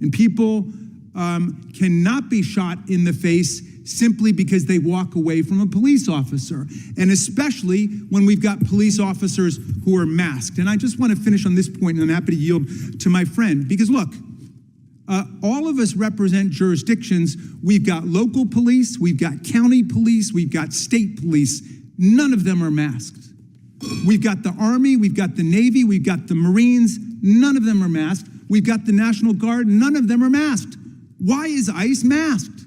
And people cannot be shot in the face simply because they walk away from a police officer, and especially when we've got police officers who are masked. And I just want to finish on this point, and I'm happy to yield to my friend, because look, all of us represent jurisdictions. We've got local police, we've got county police, we've got state police. None of them are masked. We've got the Army, we've got the Navy, we've got the Marines. None of them are masked. We've got the National Guard. None of them are masked. Why is ICE masked?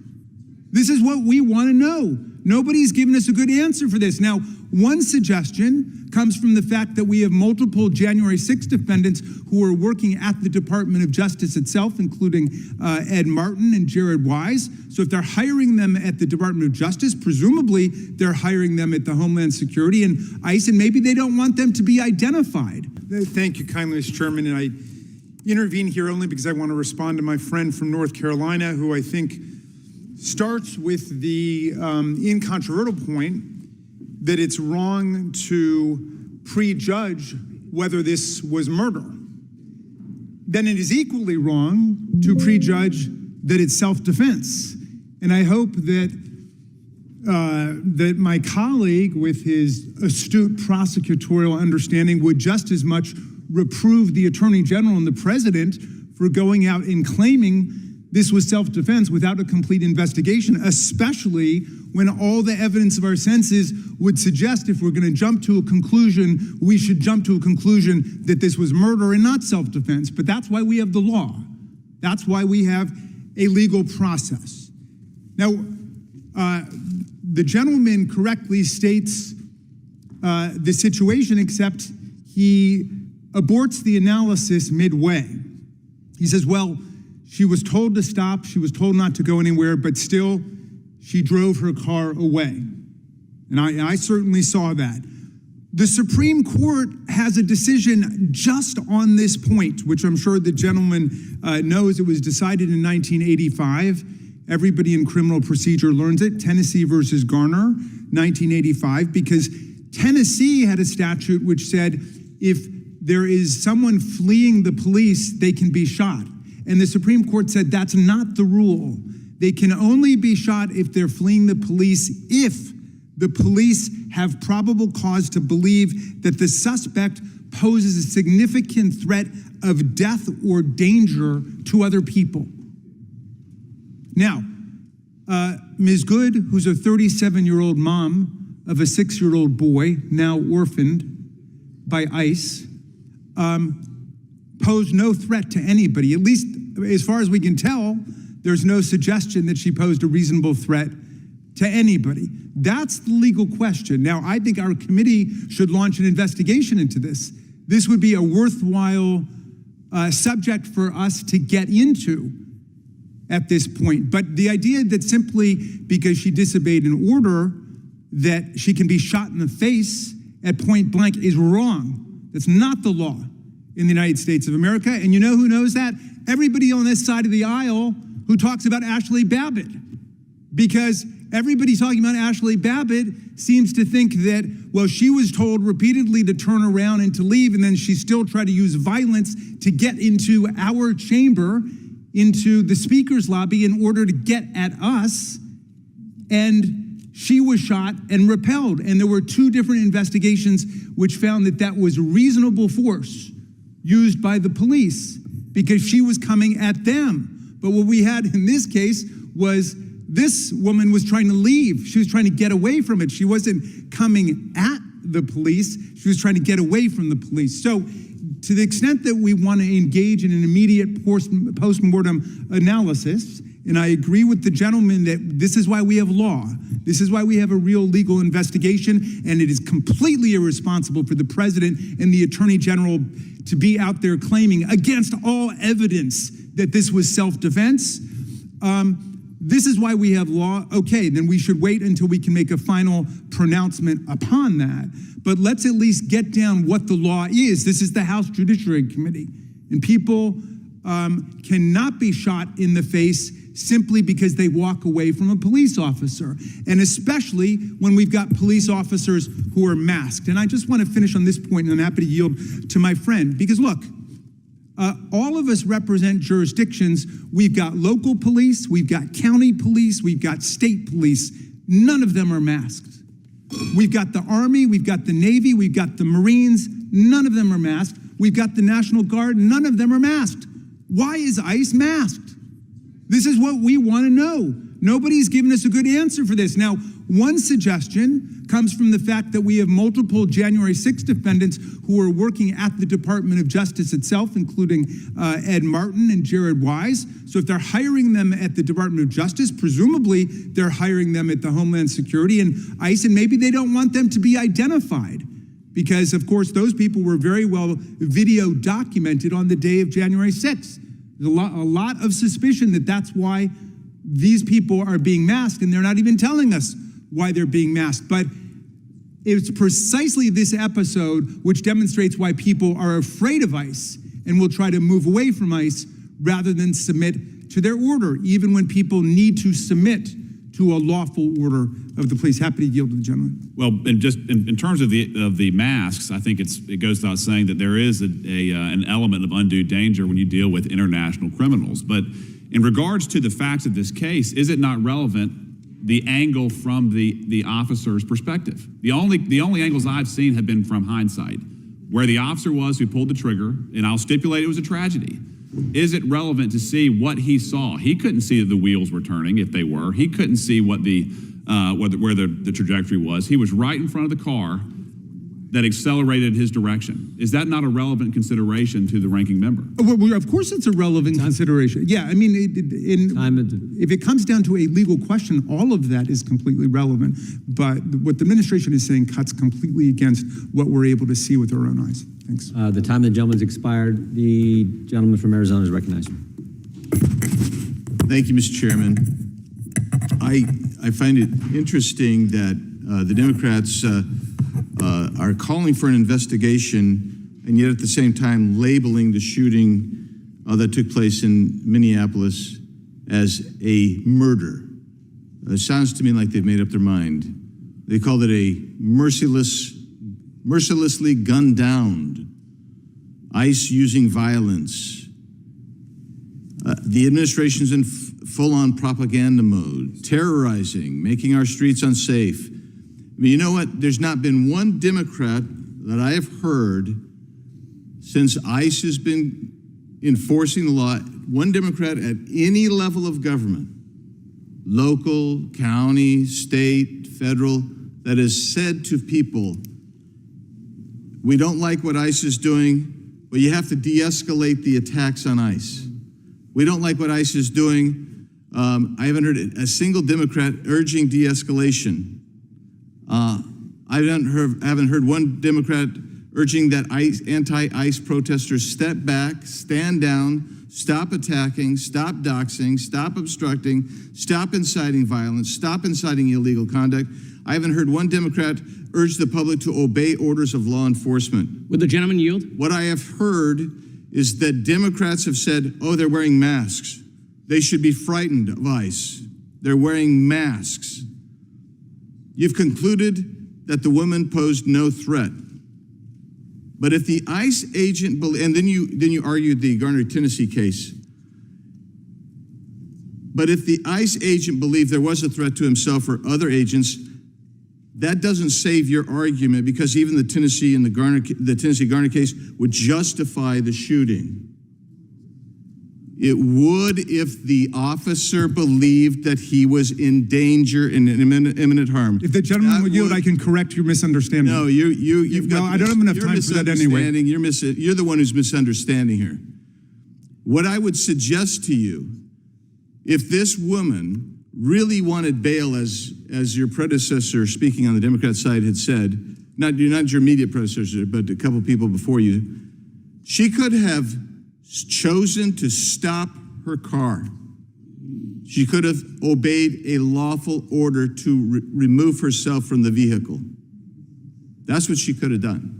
This is what we want to know. Nobody's given us a good answer for this. Now, one suggestion comes from the fact that we have multiple January 6th defendants who are working at the Department of Justice itself, including Ed Martin and Jared Wise. So if they're hiring them at the Department of Justice, presumably they're hiring them at the Homeland Security and ICE, and maybe they don't want them to be identified. Thank you kindly, Mr. Chairman. And I intervene here only because I want to respond to my friend from North Carolina, who I think starts with the incontrovertible point that it's wrong to prejudge whether this was murder. Then it is equally wrong to prejudge that it's self-defense. And I hope that that my colleague, with his astute prosecutorial understanding, would just as much reprove the Attorney General and the President for going out and claiming this was self-defense without a complete investigation, especially when all the evidence of our senses would suggest, if we're going to jump to a conclusion, we should jump to a conclusion that this was murder and not self-defense. But that's why we have the law. That's why we have a legal process. Now, the gentleman correctly states the situation, except he aborts the analysis midway. He says, well, she was told to stop, she was told not to go anywhere, but still she drove her car away. And I certainly saw that. The Supreme Court has a decision just on this point, which I'm sure the gentleman knows. It was decided in 1985. Everybody in criminal procedure learns it. Tennessee versus Garner, 1985, because Tennessee had a statute which said if there is someone fleeing the police, they can be shot. And the Supreme Court said that's not the rule. They can only be shot if they're fleeing the police if the police have probable cause to believe that the suspect poses a significant threat of death or danger to other people. Now, Ms. Good, who's a 37-year-old mom of a 6-year-old boy, now orphaned by ICE, posed no threat to anybody. At least, as far as we can tell, there's no suggestion that she posed a reasonable threat to anybody. That's the legal question. Now, I think our committee should launch an investigation into this. This would be a worthwhile subject for us to get into at this point. But the idea that simply because she disobeyed an order that she can be shot in the face at point blank is wrong. That's not the law in the United States of America. And you know who knows that? Everybody on this side of the aisle who talks about Ashley Babbitt. Because everybody talking about Ashley Babbitt seems to think that, well, she was told repeatedly to turn around and to leave, and then she still tried to use violence to get into our chamber, into the speaker's lobby, in order to get at us. And she was shot and repelled. And there were 2 different investigations which found that that was reasonable force used by the police because she was coming at them. But what we had in this case was this woman was trying to leave. She was trying to get away from it. She wasn't coming at the police. She was trying to get away from the police. So to the extent that we want to engage in an immediate post-mortem analysis, and I agree with the gentleman that this is why we have law. This is why we have a real legal investigation, and it is completely irresponsible for the president and the attorney general to be out there claiming against all evidence that this was self-defense. This is why we have law. Okay, then we should wait until we can make a final pronouncement upon that. But let's at least get down what the law is. This is the House Judiciary Committee, and people cannot be shot in the face simply because they walk away from a police officer, and especially when we've got police officers who are masked. And I just want to finish on this point, and I'm happy to yield to my friend, because look, All of us represent jurisdictions. We've got local police, we've got county police, we've got state police. None of them are masked. We've got the Army, we've got the Navy, we've got the Marines. None of them are masked. We've got the National Guard. None of them are masked. Why is ICE masked? This is what we want to know. Nobody's given us a good answer for this. Now, one suggestion comes from the fact that we have multiple January 6 defendants who are working at the Department of Justice itself, including Ed Martin and Jared Wise. So if they're hiring them at the Department of Justice, presumably they're hiring them at the Homeland Security and ICE, and maybe they don't want them to be identified because, of course, those people were very well video documented on the day of January 6th. There's a lot of suspicion that that's why these people are being masked, and they're not even telling us why they're being masked. But it's precisely this episode which demonstrates why people are afraid of ICE and will try to move away from ICE rather than submit to their order, even when people need to submit to a lawful order of the police. Happy to yield to the gentleman. Well, and just in terms of the masks, I think it goes without saying that there is an element of undue danger when you deal with international criminals. But in regards to the facts of this case, is it not relevant the angle from the officer's perspective? The only angles I've seen have been from hindsight, where the officer was who pulled the trigger, and I'll stipulate it was a tragedy. Is it relevant to see what he saw? He couldn't see that the wheels were turning, if they were. He couldn't see what where the trajectory was. He was right in front of the car that accelerated his direction. Is that not a relevant consideration to the ranking member? Well, of course it's a relevant consideration. Yeah, I mean, if it comes down to a legal question, all of that is completely relevant. But what the administration is saying cuts completely against what we're able to see with our own eyes. Thanks. The time of the gentleman's expired. The gentleman from Arizona is recognized. Thank you, Mr. Chairman. I find it interesting that the Democrats are calling for an investigation and yet at the same time labeling the shooting that took place in Minneapolis as a murder. It sounds to me like they've made up their mind. They called it a mercilessly gunned down, ICE using violence. The administration's in full-on propaganda mode, terrorizing, making our streets unsafe. I mean, you know what? There's not been one Democrat that I have heard since ICE has been enforcing the law, one Democrat at any level of government, local, county, state, federal, that has said to people, we don't like what ICE is doing, but you have to de-escalate the attacks on ICE. We don't like what ICE is doing. I haven't heard a single Democrat urging de-escalation. I haven't heard one Democrat urging that anti-ICE protesters step back, stand down, stop attacking, stop doxing, stop obstructing, stop inciting violence, stop inciting illegal conduct. I haven't heard one Democrat urge the public to obey orders of law enforcement. Would the gentleman yield? What I have heard is that Democrats have said, oh, they're wearing masks. They should be frightened of ICE. They're wearing masks. You've concluded that the woman posed no threat. But if the ICE agent, and then you argued the Garner, Tennessee case. But if the ICE agent believed there was a threat to himself or other agents, that doesn't save your argument, because even the Tennessee Garner case would justify the shooting. It would if the officer believed that he was in danger and in imminent harm. If the gentleman would yield, I can correct your misunderstanding. No, you've got. Well, I don't have enough time for that anyway. You're the one who's misunderstanding here. What I would suggest to you, if this woman really wanted bail, as your predecessor speaking on the Democrat side had said, not your immediate predecessor, but a couple people before you, she could have chosen to stop her car. She could have obeyed a lawful order to remove herself from the vehicle. That's what she could have done.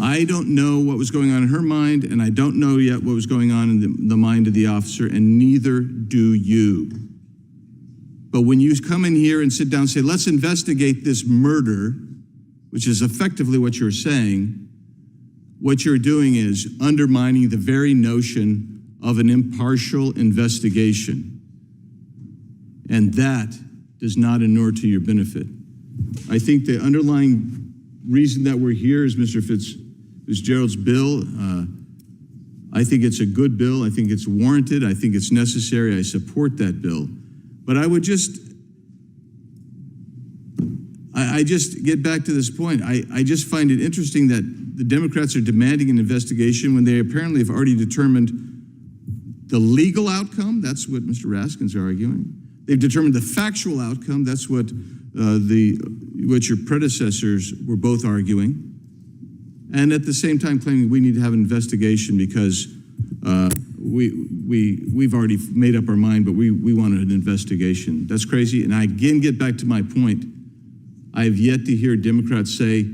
I don't know what was going on in her mind, and I don't know yet what was going on in the mind of the officer, and neither do you. But when you come in here and sit down and say, let's investigate this murder, which is effectively what you're saying, what you're doing is undermining the very notion of an impartial investigation. And that does not inure to your benefit. I think the underlying reason that we're here is Mr. Fitzgerald's bill. I think it's a good bill. I think it's warranted. I think it's necessary. I support that bill. But I would just, I just get back to this point. I just find it interesting that the Democrats are demanding an investigation when they apparently have already determined the legal outcome. That's what Mr. Raskin's arguing. They've determined the factual outcome. That's what what your predecessors were both arguing. And at the same time claiming we need to have an investigation because we've already made up our mind, but we wanted an investigation. That's crazy. And I again get back to my point. I have yet to hear Democrats say,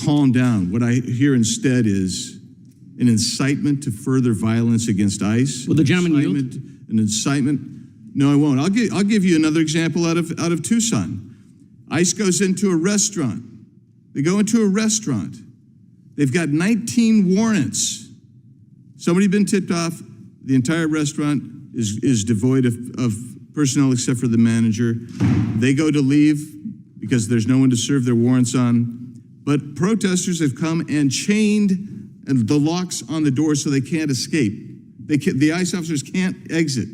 calm down. What I hear instead is an incitement to further violence against ICE. Will the gentleman yield? An incitement. No, I won't. I'll give you another example out of Tucson. ICE goes into a restaurant. They go into a restaurant. They've got 19 warrants. Somebody been tipped off. The entire restaurant is devoid of personnel except for the manager. They go to leave because there's no one to serve their warrants on. But protesters have come and chained the locks on the door so they can't escape. The ICE officers can't exit.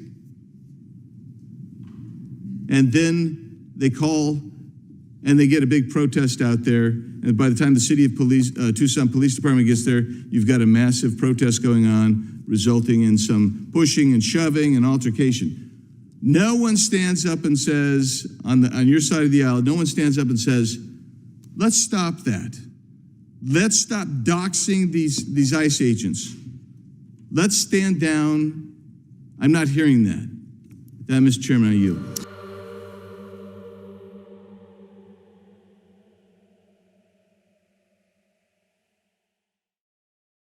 And then they call and they get a big protest out there. And by the time the city of Tucson Police Department gets there, you've got a massive protest going on, resulting in some pushing and shoving and altercation. No one stands up and says, on your side of the aisle, no one stands up and says, let's stop that. Let's stop doxing these ICE agents. Let's stand down. I'm not hearing that. Mr. Chairman, I yield.